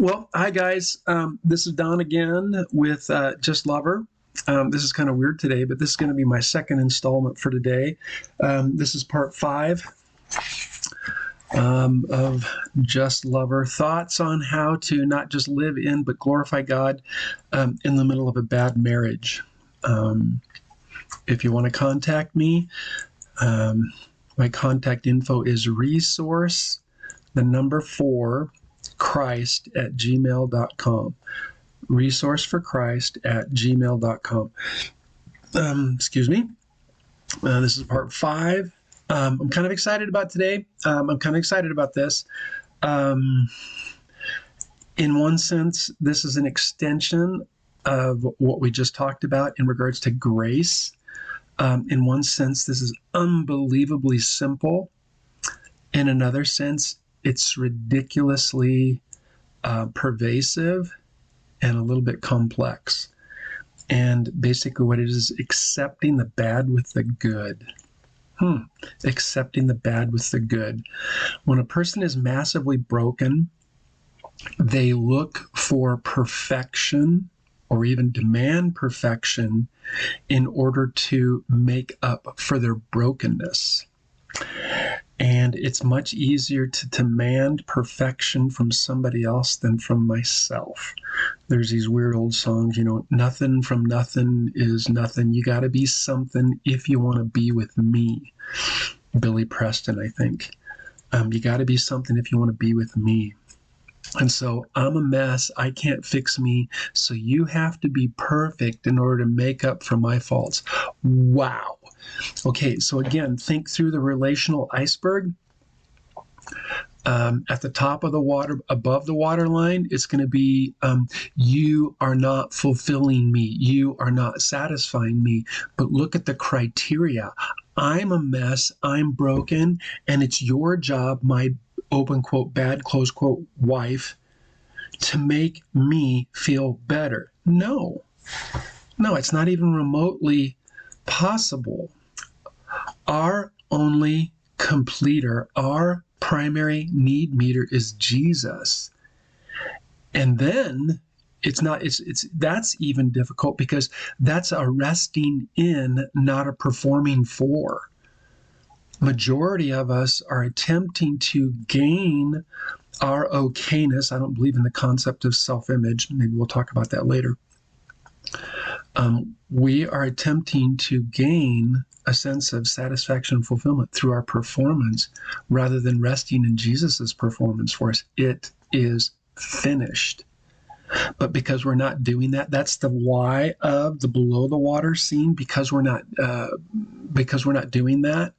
Well, hi guys. This is Don again with Just Lover. This is kind of weird today, but this is going to be my second installment for today. This is part 5 of Just Lover. Thoughts on how to not just live in, but glorify God in the middle of a bad marriage. If you want to contact me, my contact info is resource, the number 4, Christ at gmail.com. Resource for Christ at gmail.com. Excuse me. This is part 5. I'm kind of excited about today. I'm kind of excited about this. In one sense, this is an extension of what we just talked about in regards to grace. In one sense, this is unbelievably simple. In another sense, it's ridiculously pervasive and a little bit complex. And basically what it is accepting the bad with the good. Accepting the bad with the good. When a person is massively broken, they look for perfection or even demand perfection in order to make up for their brokenness. And it's much easier to demand perfection from somebody else than from myself. There's these weird old songs, nothing from nothing is nothing. You got to be something if you want to be with me. Billy Preston, I think. You got to be something if you want to be with me. And so I'm a mess. I can't fix me. So you have to be perfect in order to make up for my faults. Wow. Okay, so again, think through the relational iceberg. At the top of the water, above the waterline, it's going to be, you are not fulfilling me. You are not satisfying me. But look at the criteria. I'm a mess. I'm broken. And it's your job, my open quote, bad, close quote, wife, to make me feel better. No, it's not even remotely possible. Our only completer, our primary need meter is Jesus. And then that's even difficult because that's a resting in, not a performing for. Majority of us are attempting to gain our okayness. I don't believe in the concept of self-image. Maybe we'll talk about that later. We are attempting to gain a sense of satisfaction and fulfillment through our performance rather than resting in Jesus's performance for us. It is finished. But because we're not doing that, that's the why of the below the water scene. Because we're not doing that,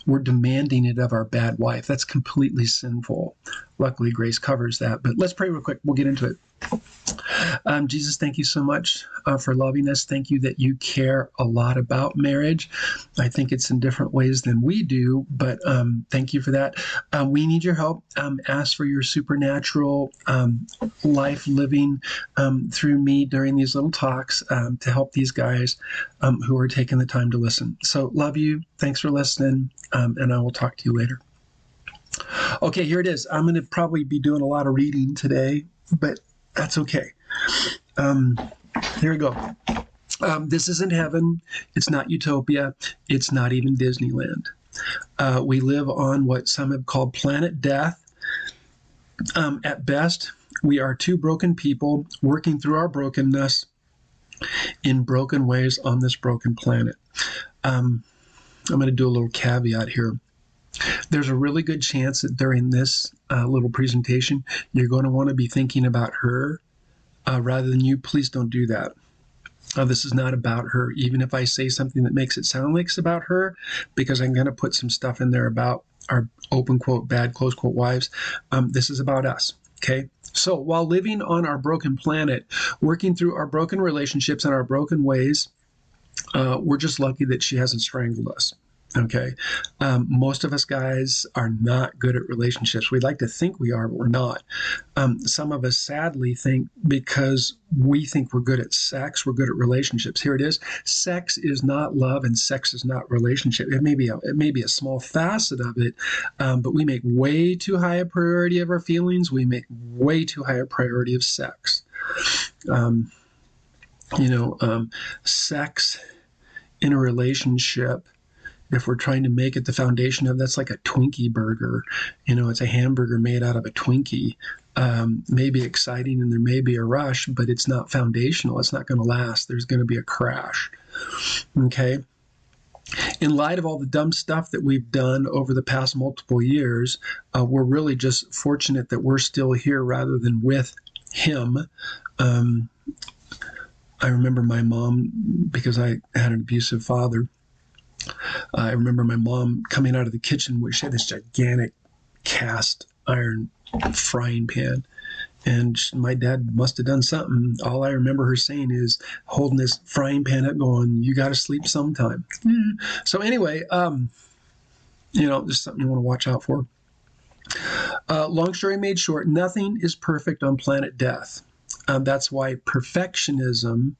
we're demanding it of our bad wife. That's completely sinful. Luckily, grace covers that. But let's pray real quick. We'll get into it. Jesus, thank you so much for loving us. Thank you that you care a lot about marriage. I think it's in different ways than we do, but thank you for that. We need your help. Ask for your supernatural life living through me during these little talks to help these guys who are taking the time to listen. So love you. Thanks for listening, and I will talk to you later. Okay, here it is. I'm going to probably be doing a lot of reading today, but that's okay. Here we go. This isn't heaven. It's not utopia. It's not even Disneyland. We live on what some have called planet death. At best, we are two broken people working through our brokenness in broken ways on this broken planet. I'm going to do a little caveat here. There's a really good chance that during this little presentation, you're going to want to be thinking about her rather than you. Please don't do that. This is not about her, even if I say something that makes it sound like it's about her, because I'm going to put some stuff in there about our open quote, bad, close quote wives. This is about us, okay? So while living on our broken planet, working through our broken relationships and our broken ways, we're just lucky that she hasn't strangled us. Okay. Most of us guys are not good at relationships. We'd like to think we are, but we're not. Some of us sadly think because we think we're good at sex, we're good at relationships. Here it is. Sex is not love and sex is not relationship. It may be a small facet of it, but we make way too high a priority of our feelings. We make way too high a priority of sex. Sex in a relationship, if we're trying to make it the foundation of, that's like a Twinkie burger. It's a hamburger made out of a Twinkie. Maybe exciting and there may be a rush, but it's not foundational. It's not going to last. There's going to be a crash. Okay. In light of all the dumb stuff that we've done over the past multiple years, we're really just fortunate that we're still here rather than with him. I remember my mom, because I had an abusive father, I remember my mom coming out of the kitchen where she had this gigantic cast iron frying pan. And my dad must have done something. All I remember her saying is holding this frying pan up going, "You got to sleep sometime." So anyway, just something you want to watch out for. Long story made short, nothing is perfect on planet Death. That's why perfectionism,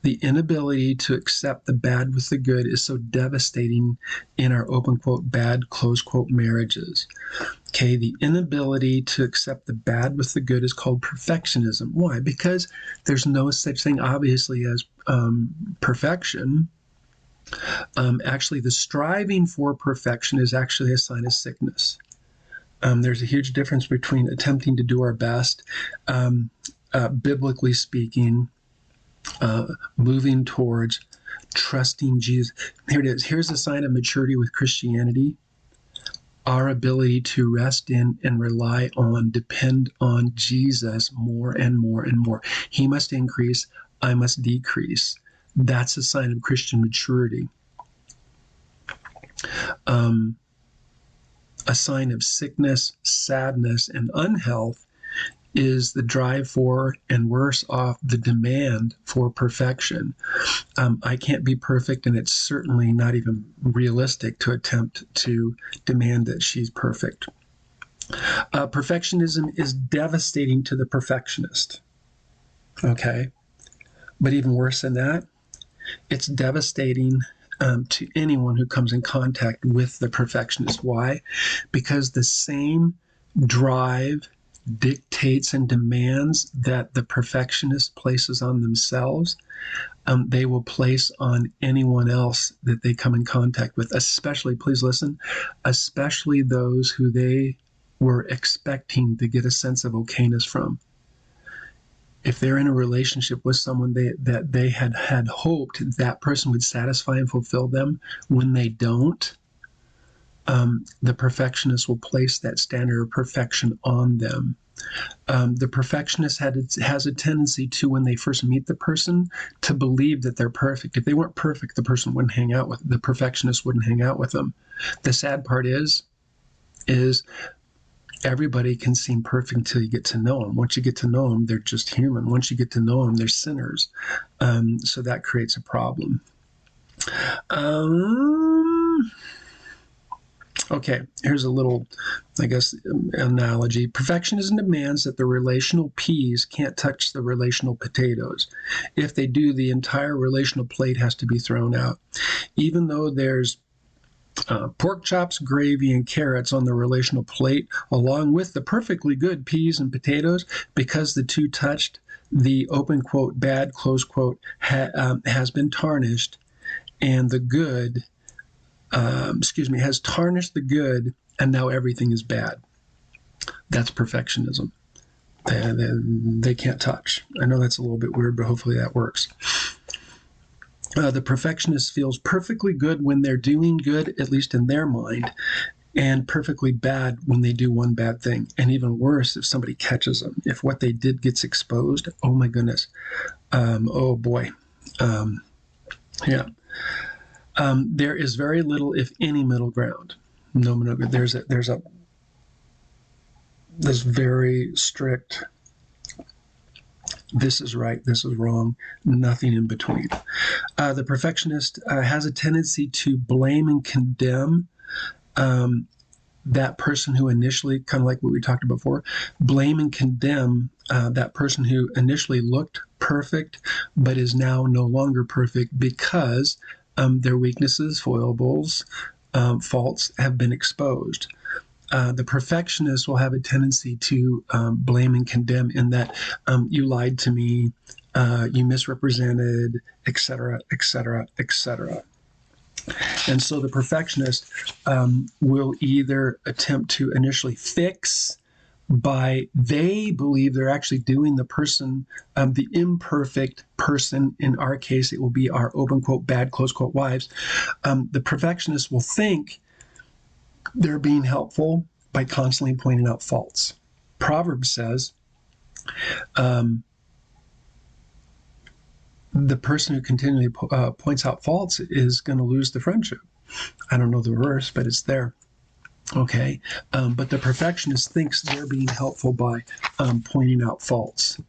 the inability to accept the bad with the good, is so devastating in our open quote bad close quote marriages. Okay, the inability to accept the bad with the good is called perfectionism. Why? Because there's no such thing, obviously, as perfection. Actually, the striving for perfection is actually a sign of sickness. There's a huge difference between attempting to do our best, biblically speaking, moving towards trusting Jesus. Here it is. Here's a sign of maturity with Christianity. Our ability to rest in and rely on, depend on Jesus more and more and more. He must increase, I must decrease. That's a sign of Christian maturity. A sign of sickness, sadness, and unhealth is the drive for, and worse off, the demand for perfection. I can't be perfect, and it's certainly not even realistic to attempt to demand that she's perfect. Perfectionism is devastating to the perfectionist. Okay? But even worse than that, it's devastating to anyone who comes in contact with the perfectionist. Why? Because the same drive, dictates, and demands that the perfectionist places on themselves, they will place on anyone else that they come in contact with, especially, please listen, especially those who they were expecting to get a sense of okayness from. If they're in a relationship with someone that they had hoped that person would satisfy and fulfill them, when they don't, the perfectionist will place that standard of perfection on them. The perfectionist has a tendency to, when they first meet the person, to believe that they're perfect. If they weren't perfect, the person wouldn't hang out with, the perfectionist wouldn't hang out with them. The sad part is everybody can seem perfect until you get to know them. Once you get to know them, they're just human. Once you get to know them, they're sinners. So that creates a problem. Okay, here's a little, analogy. Perfectionism demands that the relational peas can't touch the relational potatoes. If they do, the entire relational plate has to be thrown out. Even though there's pork chops, gravy, and carrots on the relational plate, along with the perfectly good peas and potatoes, because the two touched, the open quote bad close quote has been tarnished, and the good, has tarnished the good, and now everything is bad. That's perfectionism. They can't touch. I know that's a little bit weird, but hopefully that works. The perfectionist feels perfectly good when they're doing good, at least in their mind, and perfectly bad when they do one bad thing. And even worse, if somebody catches them. If what they did gets exposed, oh my goodness. Oh boy. There is very little, if any, middle ground. No middle ground. There's this very strict This is right, this is wrong, nothing in between. The perfectionist has a tendency to blame and condemn that person who initially, kind of like what we talked about before, blame and condemn that person who initially looked perfect but is now no longer perfect because their weaknesses, foibles, faults have been exposed. The perfectionist will have a tendency to blame and condemn in that you lied to me, you misrepresented, etc., etc., etc. And so the perfectionist will either attempt to initially fix by they believe they're actually doing the person, the imperfect person. In our case, it will be our open quote, bad, close quote wives. The perfectionist will think they're being helpful by constantly pointing out faults. Proverbs says, the person who continually points out faults is going to lose the friendship. I don't know the verse, but it's there. Okay, but the perfectionist thinks they're being helpful by pointing out faults.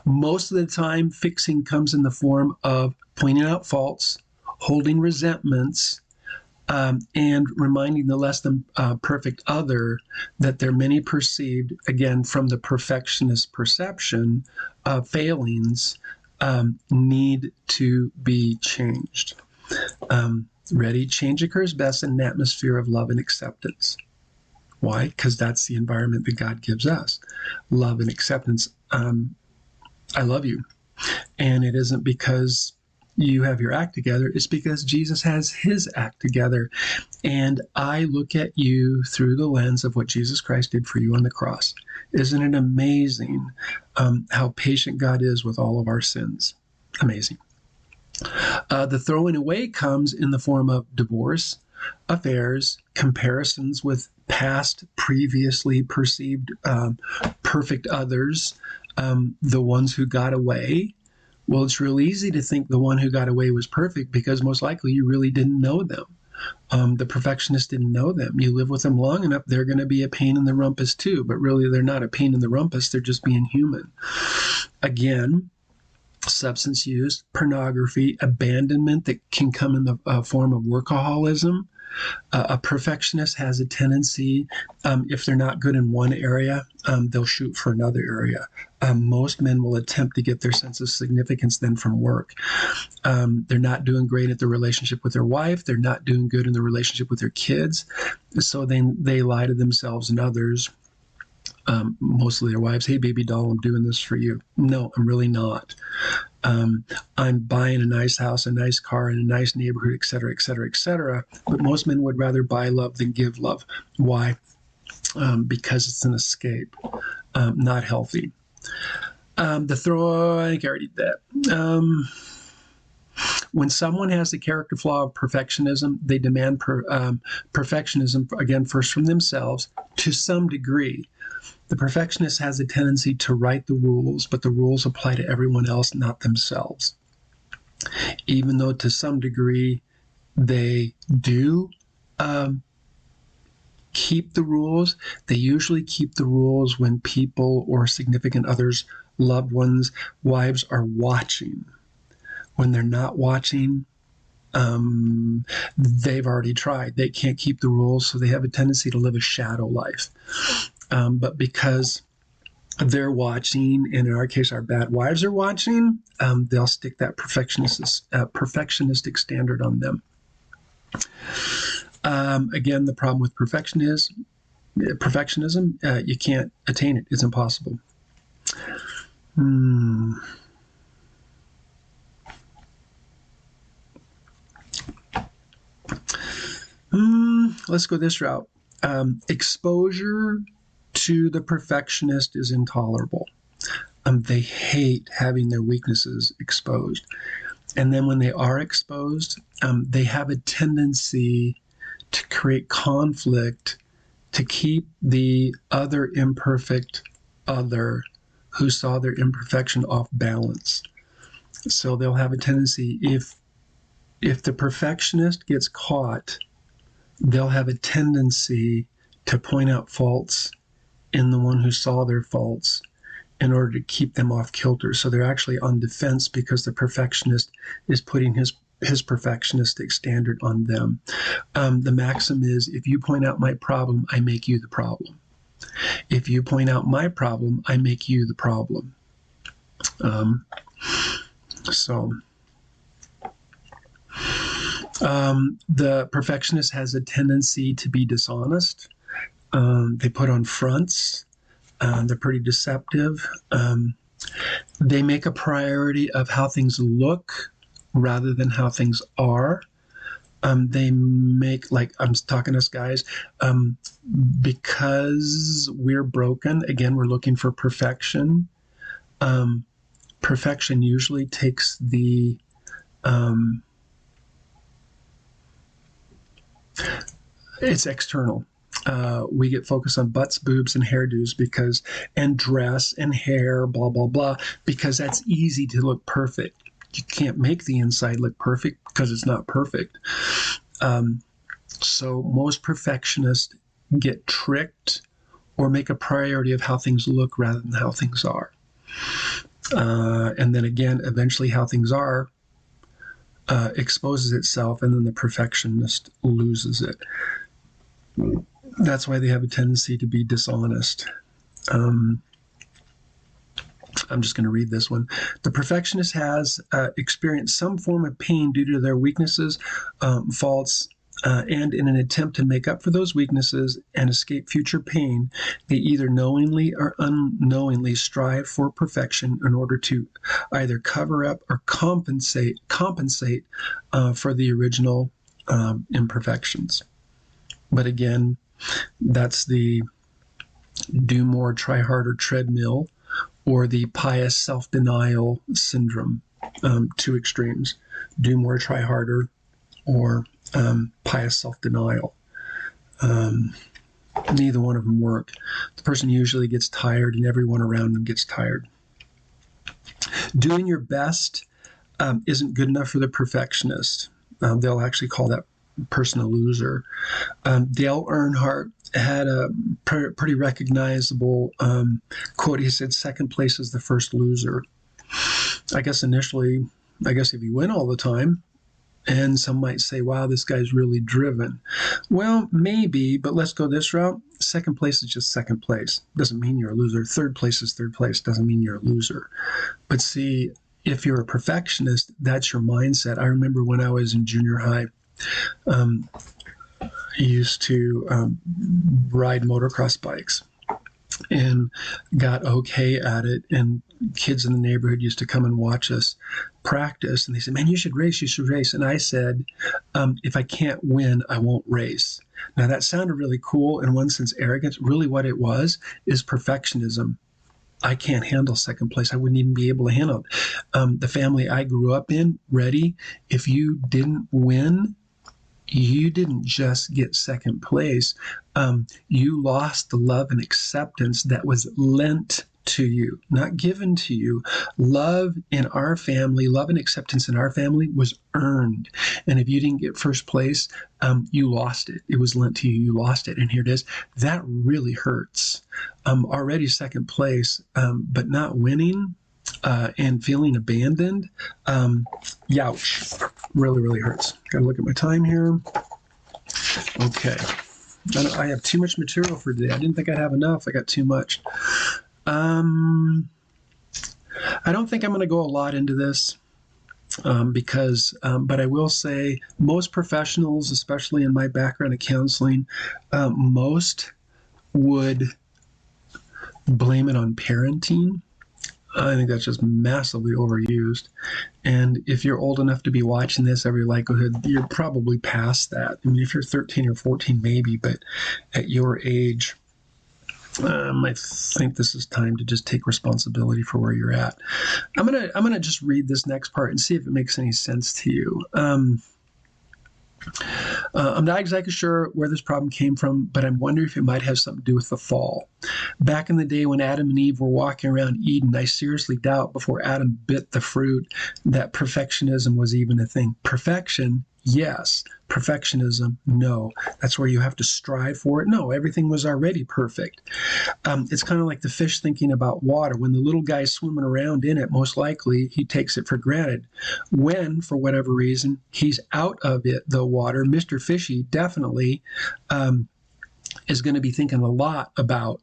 Most of the time, fixing comes in the form of pointing out faults, holding resentments, and reminding the less than perfect other that their many perceived, again, from the perfectionist perception, failings need to be changed. Ready? Change occurs best in an atmosphere of love and acceptance. Why? Because that's the environment that God gives us. Love and acceptance. I love you. And it isn't because you have your act together. It's because Jesus has his act together. And I look at you through the lens of what Jesus Christ did for you on the cross. Isn't it amazing how patient God is with all of our sins? Amazing. The throwing away comes in the form of divorce, affairs, comparisons with past, previously perceived perfect others, the ones who got away. Well, it's real easy to think the one who got away was perfect because most likely you really didn't know them. The perfectionist didn't know them. You live with them long enough, they're going to be a pain in the rumpus too, but really they're not a pain in the rumpus, they're just being human. Again, substance use, pornography, abandonment that can come in the form of workaholism. A perfectionist has a tendency, if they're not good in one area, they'll shoot for another area. Most men will attempt to get their sense of significance then from work. They're not doing great at the relationship with their wife. They're not doing good in the relationship with their kids. So then they lie to themselves and others. Mostly their wives, hey, baby doll, I'm doing this for you. No, I'm really not. I'm buying a nice house, a nice car, in a nice neighborhood, et cetera, et cetera, et cetera. But most men would rather buy love than give love. Why? Because it's an escape, not healthy. I think I already did that. When someone has the character flaw of perfectionism, they demand perfectionism, again, first from themselves to some degree. The perfectionist has a tendency to write the rules, but the rules apply to everyone else, not themselves. Even though to some degree they do keep the rules, they usually keep the rules when people or significant others, loved ones, wives are watching. When they're not watching, they've already tried. They can't keep the rules, so they have a tendency to live a shadow life. But because they're watching, and in our case, our bad wives are watching, they'll stick that perfectionistic standard on them. Again, the problem with perfectionism, you can't attain it. It's impossible. Let's go this route. Exposure to the perfectionist is intolerable. They hate having their weaknesses exposed. And then when they are exposed, they have a tendency to create conflict to keep the other imperfect other who saw their imperfection off balance. So they'll have a tendency, if the perfectionist gets caught, they'll have a tendency to point out faults in the one who saw their faults in order to keep them off kilter. So they're actually on defense because the perfectionist is putting his perfectionistic standard on them. The maxim is, if you point out my problem, I make you the problem. If you point out my problem, I make you the problem. The perfectionist has a tendency to be dishonest. They put on fronts. They're pretty deceptive. They make a priority of how things look rather than how things are. They make, like I'm talking to us guys, because we're broken, again, we're looking for perfection. Perfection usually takes the it's external. We get focused on butts, boobs, and hairdos and dress and hair, blah, blah, blah, because that's easy to look perfect. You can't make the inside look perfect because it's not perfect. So most perfectionists get tricked or make a priority of how things look rather than how things are. And then again, eventually how things are exposes itself, and then the perfectionist loses it. That's why they have a tendency to be dishonest. I'm just going to read this one. The perfectionist has experienced some form of pain due to their weaknesses, faults, and in an attempt to make up for those weaknesses and escape future pain, they either knowingly or unknowingly strive for perfection in order to either cover up or compensate for the original imperfections. But again, that's the do more, try harder treadmill, or the pious self-denial syndrome. Two extremes: do more, try harder, or pious self-denial. Neither one of them work. The person usually gets tired, and everyone around them gets tired. Doing your best isn't good enough for the perfectionist. They'll actually call that person a loser. Dale Earnhardt had a pretty recognizable quote. He said, "Second place is the first loser." I guess initially, if you win all the time, and some might say, wow, this guy's really driven. Well, maybe, but let's go this route. Second place is just second place. Doesn't mean you're a loser. Third place is third place. Doesn't mean you're a loser. But see, if you're a perfectionist, that's your mindset. I remember when I was in junior high, I used to ride motocross bikes and got okay at it. And kids in the neighborhood used to come and watch us practice. And they said, man, you should race. And I said, if I can't win, I won't race. Now that sounded really cool. In one sense, arrogance. Really what it was is perfectionism. I can't handle second place. I wouldn't even be able to handle it. The family I grew up in, ready, if you didn't win, you didn't just get second place. You lost the love and acceptance that was lent to you, not given to you. Love in our family, love and acceptance in our family was earned. And if you didn't get first place, you lost it. It was lent to you. You lost it. And here it is. That really hurts. Already second place, but not winning and feeling abandoned. Youch. Really, really hurts. Got to look at my time here. Okay. I have too much material for today. I didn't think I'd have enough. I got too much. I don't think I'm going to go a lot into this but I will say most professionals, especially in my background of counseling, most would blame it on parenting. I think that's just massively overused. And if you're old enough to be watching this, every likelihood, you're probably past that. I mean, if you're 13 or 14, maybe, but at your age, I think this is time to just take responsibility for where you're at. I'm gonna just read this next part and see if it makes any sense to you. I'm not exactly sure where this problem came from, but I'm wondering if it might have something to do with the fall. Back in the day when Adam and Eve were walking around Eden, I seriously doubt before Adam bit the fruit that perfectionism was even a thing. Perfection Yes. Perfectionism? No. That's where you have to strive for it? No, everything was already perfect. It's kind of like the fish thinking about water. When the little guy's swimming around in it, most likely he takes it for granted. When, for whatever reason, he's out of it, the water, Mr. Fishy definitely is going to be thinking a lot about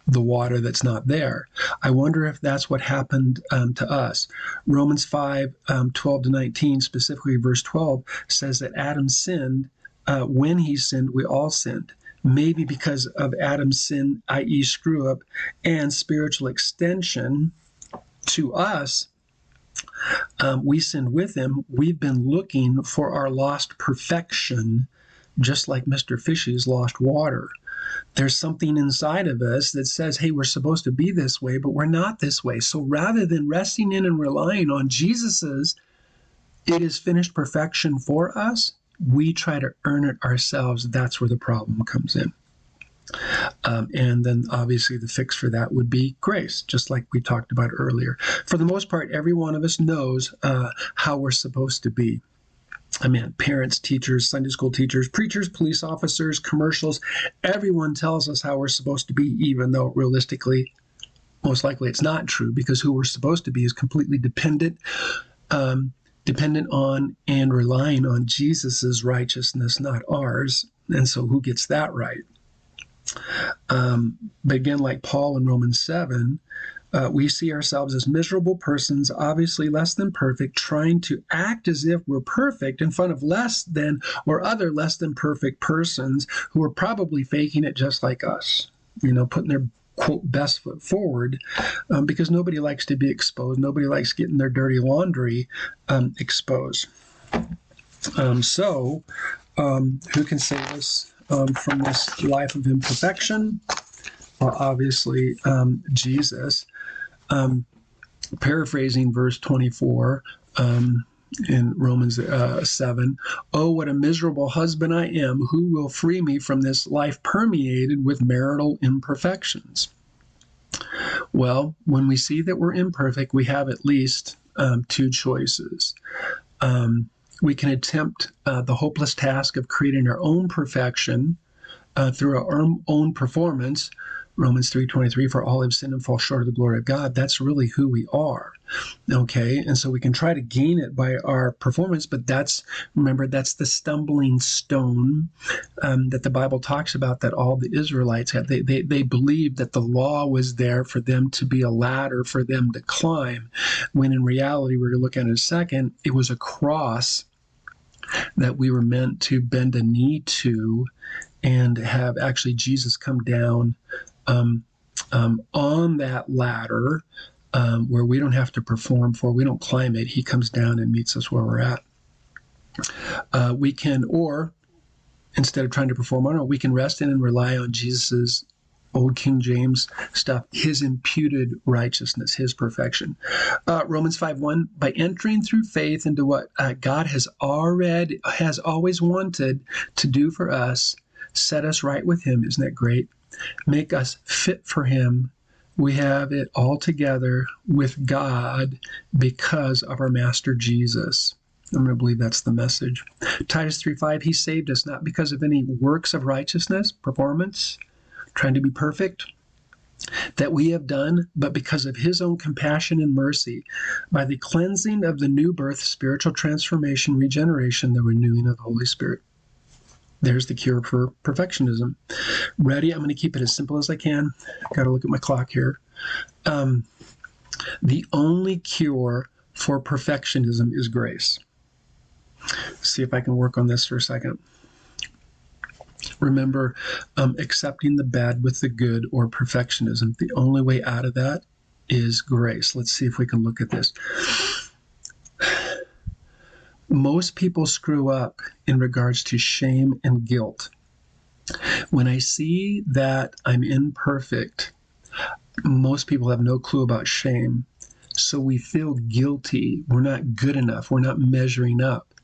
the water that's not there. I wonder if that's what happened to us. Romans 5, 12 to 19, specifically verse 12, says that Adam sinned. When he sinned, we all sinned. Maybe because of Adam's sin, i.e. screw up, and spiritual extension to us, we sinned with him. We've been looking for our lost perfection, just like Mr. Fishy's lost water. There's something inside of us that says, hey, we're supposed to be this way, but we're not this way. So rather than resting in and relying on Jesus's, it is finished perfection for us, we try to earn it ourselves. That's where the problem comes in. And then obviously the fix for that would be grace, just like we talked about earlier. For the most part, every one of us knows how we're supposed to be. I mean, parents, teachers, Sunday school teachers, preachers, police officers, commercials, everyone tells us how we're supposed to be, even though realistically, most likely it's not true, because who we're supposed to be is completely dependent on and relying on Jesus's righteousness, not ours. And so who gets that right? But again, like Paul in Romans 7, we see ourselves as miserable persons, obviously less than perfect, trying to act as if we're perfect in front of less than or other less than perfect persons who are probably faking it just like us, putting their quote best foot forward, because nobody likes to be exposed. Nobody likes getting their dirty laundry exposed. So who can save us from this life of imperfection? Well, obviously, Jesus. Paraphrasing verse 24 in Romans 7, oh, what a miserable husband I am. Who will free me from this life permeated with marital imperfections? Well, when we see that we're imperfect, we have at least two choices. We can attempt the hopeless task of creating our own perfection through our own performance. Romans 3:23, for all have sinned and fall short of the glory of God. That's really who we are. Okay, and so we can try to gain it by our performance, but remember, that's the stumbling stone that the Bible talks about that all the Israelites had. They believed that the law was there for them to be a ladder for them to climb, when in reality, we're going to look at in a second, it was a cross that we were meant to bend a knee to and have actually Jesus come down on that ladder where we don't have to perform for, we don't climb it. He comes down and meets us where we're at. We can, or instead of trying to perform on it, we can rest in and rely on Jesus's old King James stuff, his imputed righteousness, his perfection. Romans 5:1, by entering through faith into what God has always wanted to do for us, set us right with him. Isn't that great? Make us fit for him. We have it all together with God because of our Master Jesus. I'm going to believe that's the message. Titus 3:5, he saved us not because of any works of righteousness, performance, trying to be perfect, that we have done, but because of his own compassion and mercy, by the cleansing of the new birth, spiritual transformation, regeneration, the renewing of the Holy Spirit. There's the cure for perfectionism. Ready? I'm going to keep it as simple as I can. Got to look at my clock here. The only cure for perfectionism is grace. See if I can work on this for a second. Remember, accepting the bad with the good, or perfectionism. The only way out of that is grace. Let's see if we can look at this. Most people screw up in regards to shame and guilt. When I see that I'm imperfect, most people have no clue about shame. So we feel guilty. We're not good enough. We're not measuring up.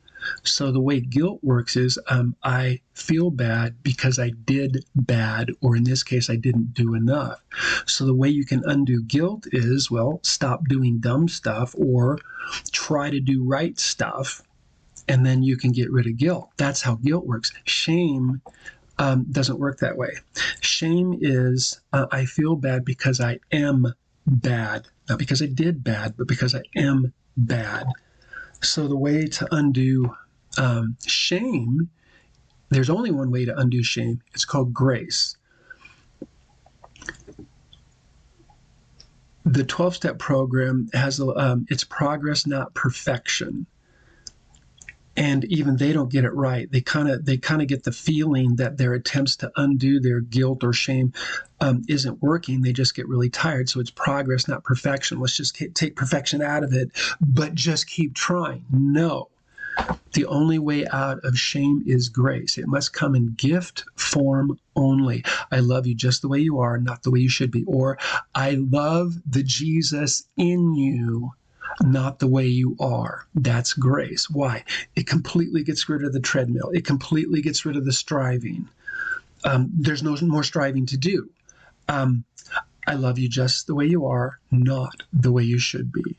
So the way guilt works is I feel bad because I did bad, or in this case, I didn't do enough. So the way you can undo guilt is, well, stop doing dumb stuff or try to do right stuff. and then you can get rid of guilt. That's how guilt works. Shame doesn't work that way. Shame is, I feel bad because I am bad. Not because I did bad, but because I am bad. So the way to undo shame, there's only one way to undo shame. It's called grace. The 12-step program has it's progress, not perfection. And even they don't get it right. They kind of get the feeling that their attempts to undo their guilt or shame isn't working. They just get really tired. So it's progress, not perfection. Let's just take perfection out of it, but just keep trying. No. The only way out of shame is grace. It must come in gift form only. I love you just the way you are, not the way you should be. Or I love the Jesus in you, not the way you are. That's grace. Why? It completely gets rid of the treadmill. It completely gets rid of the striving. There's no more striving to do. I love you just the way you are, not the way you should be.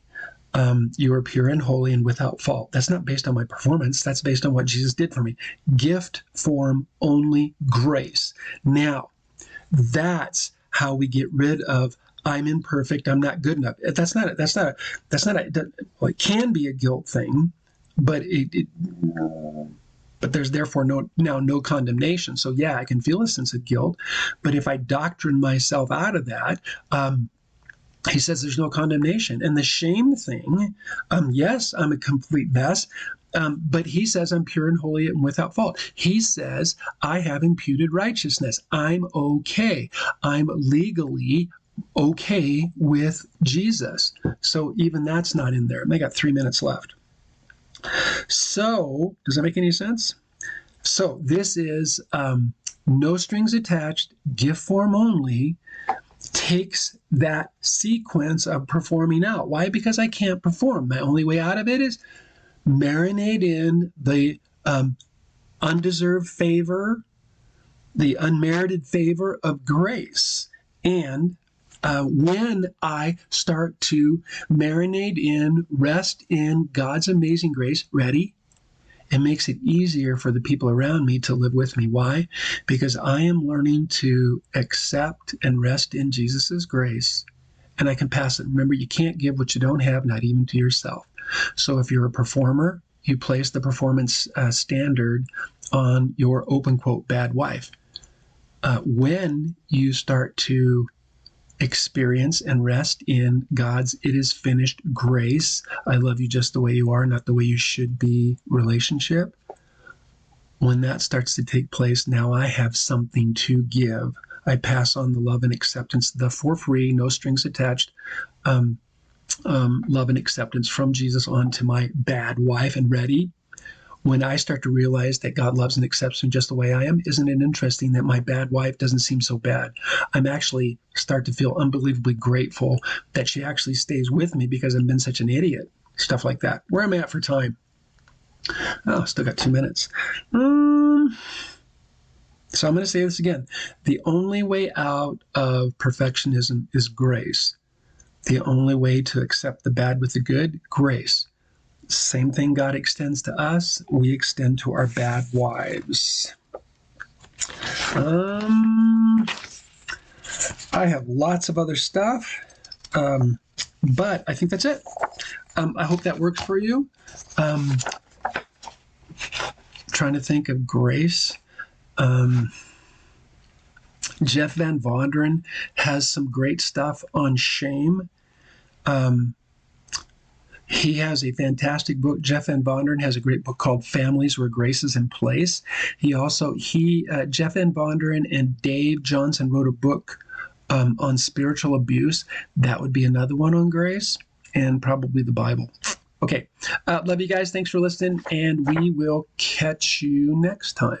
You are pure and holy and without fault. That's not based on my performance. That's based on what Jesus did for me. Gift form only, grace. Now, that's how we get rid of I'm imperfect, I'm not good enough. That's not well, it can be a guilt thing, but but there's therefore no condemnation. So yeah, I can feel a sense of guilt, but if I doctrine myself out of that, he says there's no condemnation. And the shame thing, yes, I'm a complete mess, but he says I'm pure and holy and without fault. He says I have imputed righteousness. I'm okay. I'm legally okay with Jesus. So even that's not in there. And I got 3 minutes left. So does that make any sense? So this is no strings attached, gift form only, takes that sequence of performing out. Why? Because I can't perform. My only way out of it is marinate in the undeserved favor, the unmerited favor of grace. And when I start to marinate in, rest in God's amazing grace, ready? It makes it easier for the people around me to live with me. Why? Because I am learning to accept and rest in Jesus's grace, and I can pass it. Remember, you can't give what you don't have, not even to yourself. So if you're a performer, you place the performance standard on your open quote bad wife. When you start to experience and rest in God's it is finished grace, I love you just the way you are, not the way you should be relationship, when that starts to take place, now I have something to give. I pass on the love and acceptance, the for free, no strings attached, love and acceptance from Jesus onto my bad wife. And ready? When I start to realize that God loves and accepts me just the way I am, isn't it interesting that my bad wife doesn't seem so bad? I'm actually start to feel unbelievably grateful that she actually stays with me because I've been such an idiot. Stuff like that. Where am I at for time? Oh, still got 2 minutes. So I'm going to say this again. The only way out of perfectionism is grace. The only way to accept the bad with the good, grace. Same thing God extends to us, we extend to our bad wives. I have lots of other stuff, but I think that's it. I hope that works for you. Trying to think of grace. Jeff Van Vonderen has some great stuff on shame. He has a fantastic book. Jeff Van Vonderen has a great book called Families Where Grace is in Place. Jeff Van Vonderen and Dave Johnson wrote a book on spiritual abuse. That would be another one on grace, and probably the Bible. Okay. Love you guys. Thanks for listening, and we will catch you next time.